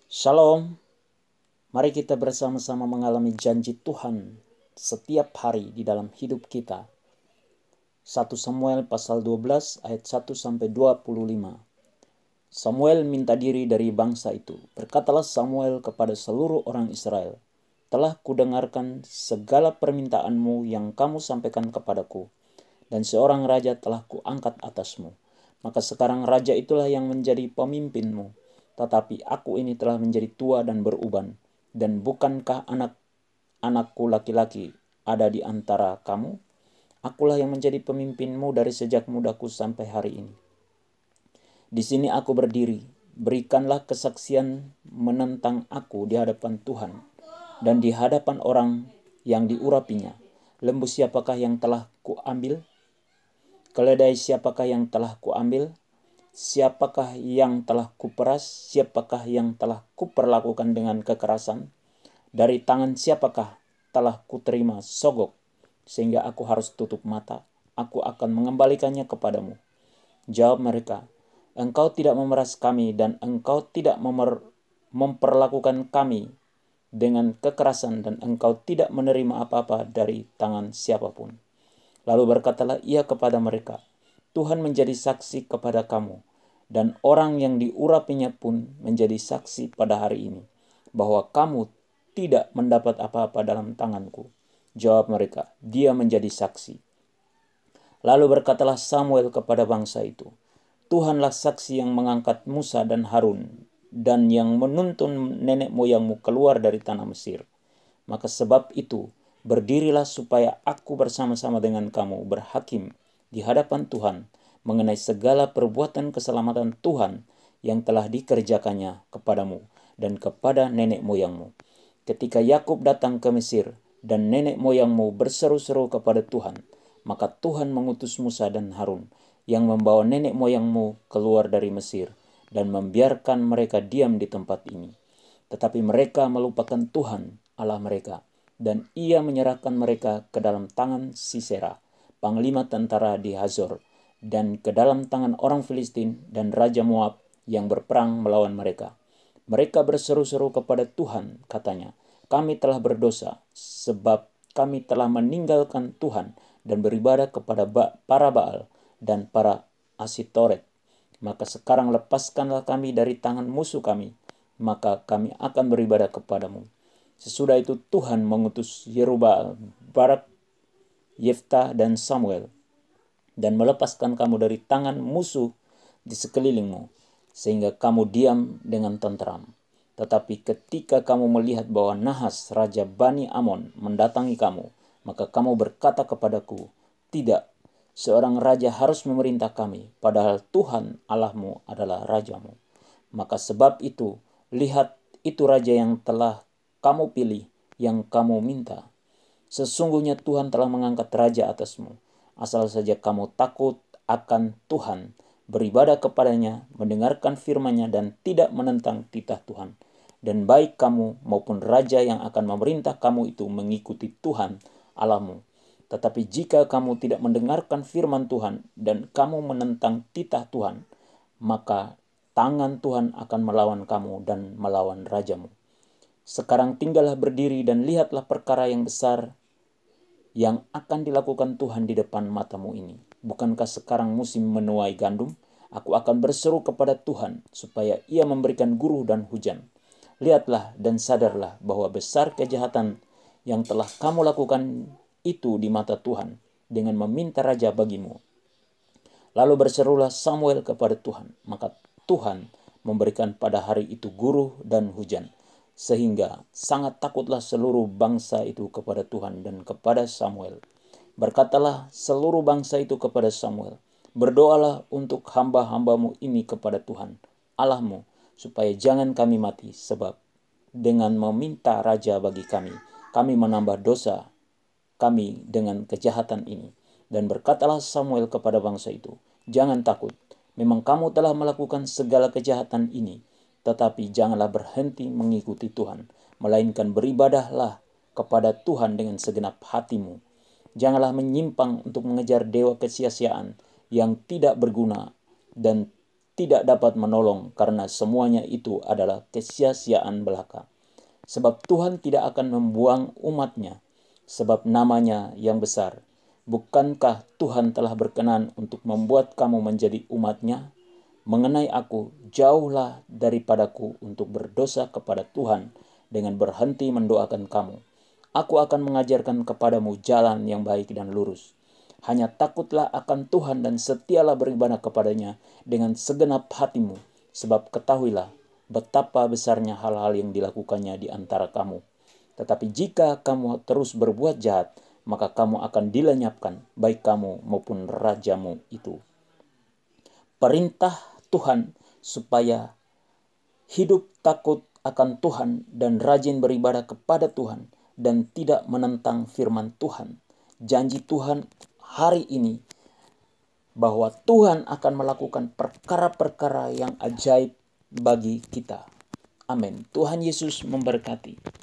Shalom, mari kita bersama-sama mengalami janji Tuhan setiap hari di dalam hidup kita. 1 Samuel pasal 12 ayat 1-25. Samuel minta diri dari bangsa itu. Berkatalah Samuel kepada seluruh orang Israel, telah kudengarkan segala permintaanmu yang kamu sampaikan kepadaku, dan seorang raja telah kuangkat atasmu. Maka sekarang raja itulah yang menjadi pemimpinmu. Tetapi aku ini telah menjadi tua dan beruban, dan bukankah anak-anakku laki-laki ada di antara kamu? Akulah yang menjadi pemimpinmu dari sejak mudaku sampai hari ini. Di sini aku berdiri, berikanlah kesaksian menentang aku di hadapan Tuhan dan di hadapan orang yang diurapinya. Lembu siapakah yang telah kuambil? Keledai siapakah yang telah kuambil? Siapakah yang telah kuperas? Siapakah yang telah kuperlakukan dengan kekerasan? Dari tangan siapakah telah kuterima sogok, sehingga aku harus tutup mata? Aku akan mengembalikannya kepadamu. Jawab mereka, engkau tidak memeras kami dan engkau tidak memperlakukan kami dengan kekerasan dan engkau tidak menerima apa-apa dari tangan siapapun. Lalu berkatalah ia kepada mereka, Tuhan menjadi saksi kepada kamu, dan orang yang diurapinya pun menjadi saksi pada hari ini, bahwa kamu tidak mendapat apa-apa dalam tanganku. Jawab mereka, dia menjadi saksi. Lalu berkatalah Samuel kepada bangsa itu, Tuhanlah saksi yang mengangkat Musa dan Harun, dan yang menuntun nenek moyangmu keluar dari tanah Mesir. Maka sebab itu, berdirilah supaya aku bersama-sama dengan kamu berhakim di hadapan Tuhan mengenai segala perbuatan keselamatan Tuhan yang telah dikerjakannya kepadamu dan kepada nenek moyangmu. Ketika Yakub datang ke Mesir dan nenek moyangmu berseru-seru kepada Tuhan, maka Tuhan mengutus Musa dan Harun yang membawa nenek moyangmu keluar dari Mesir dan membiarkan mereka diam di tempat ini. Tetapi mereka melupakan Tuhan Allah mereka, dan ia menyerahkan mereka ke dalam tangan Sisera, panglima tentara di Hazor, dan ke dalam tangan orang Filistin dan Raja Moab yang berperang melawan mereka. Mereka berseru-seru kepada Tuhan, katanya, kami telah berdosa, sebab kami telah meninggalkan Tuhan dan beribadah kepada para Baal dan para Asitoret. Maka sekarang lepaskanlah kami dari tangan musuh kami, maka kami akan beribadah kepadamu. Sesudah itu Tuhan mengutus Yerubbaal, Barak, Yeftah, dan Samuel, dan melepaskan kamu dari tangan musuh di sekelilingmu, sehingga kamu diam dengan tentram. Tetapi ketika kamu melihat bahwa Nahas, raja Bani Amon, mendatangi kamu, maka kamu berkata kepadaku, tidak, seorang raja harus memerintah kami, padahal Tuhan Allahmu adalah rajamu. Maka sebab itu, lihat, itu raja yang telah kamu pilih, yang kamu minta. Sesungguhnya Tuhan telah mengangkat raja atasmu, asal saja kamu takut akan Tuhan, beribadah kepadanya, mendengarkan firman-Nya, dan tidak menentang titah Tuhan. Dan baik kamu maupun raja yang akan memerintah kamu itu mengikuti Tuhan Allahmu. Tetapi jika kamu tidak mendengarkan firman Tuhan dan kamu menentang titah Tuhan, maka tangan Tuhan akan melawan kamu dan melawan rajamu. Sekarang tinggallah berdiri dan lihatlah perkara yang besar yang akan dilakukan Tuhan di depan matamu ini. Bukankah sekarang musim menuai gandum? Aku akan berseru kepada Tuhan supaya ia memberikan guruh dan hujan. Lihatlah dan sadarlah bahwa besar kejahatan yang telah kamu lakukan itu di mata Tuhan dengan meminta raja bagimu. Lalu berserulah Samuel kepada Tuhan, maka Tuhan memberikan pada hari itu guruh dan hujan, sehingga sangat takutlah seluruh bangsa itu kepada Tuhan dan kepada Samuel. Berkatalah seluruh bangsa itu kepada Samuel, berdoalah untuk hamba-hambamu ini kepada Tuhan, Allahmu, supaya jangan kami mati, sebab dengan meminta raja bagi kami menambah dosa kami dengan kejahatan ini. Dan berkatalah Samuel kepada bangsa itu, jangan takut, memang kamu telah melakukan segala kejahatan ini, tetapi janganlah berhenti mengikuti Tuhan, melainkan beribadahlah kepada Tuhan dengan segenap hatimu. Janganlah menyimpang untuk mengejar dewa kesia-siaan yang tidak berguna dan tidak dapat menolong karena semuanya itu adalah kesia-siaan belaka. Sebab Tuhan tidak akan membuang umat-Nya, sebab namanya yang besar. Bukankah Tuhan telah berkenan untuk membuat kamu menjadi umat-Nya? Mengenai aku, jauhlah daripadaku untuk berdosa kepada Tuhan dengan berhenti mendoakan kamu. Aku akan mengajarkan kepadamu jalan yang baik dan lurus. Hanya takutlah akan Tuhan dan setialah beribadah kepadanya dengan segenap hatimu, sebab ketahuilah betapa besarnya hal-hal yang dilakukannya di antara kamu. Tetapi jika kamu terus berbuat jahat, maka kamu akan dilenyapkan, baik kamu maupun rajamu itu. Perintah Tuhan supaya hidup takut akan Tuhan dan rajin beribadah kepada Tuhan dan tidak menentang firman Tuhan. Janji Tuhan hari ini bahwa Tuhan akan melakukan perkara-perkara yang ajaib bagi kita. Amin. Tuhan Yesus memberkati.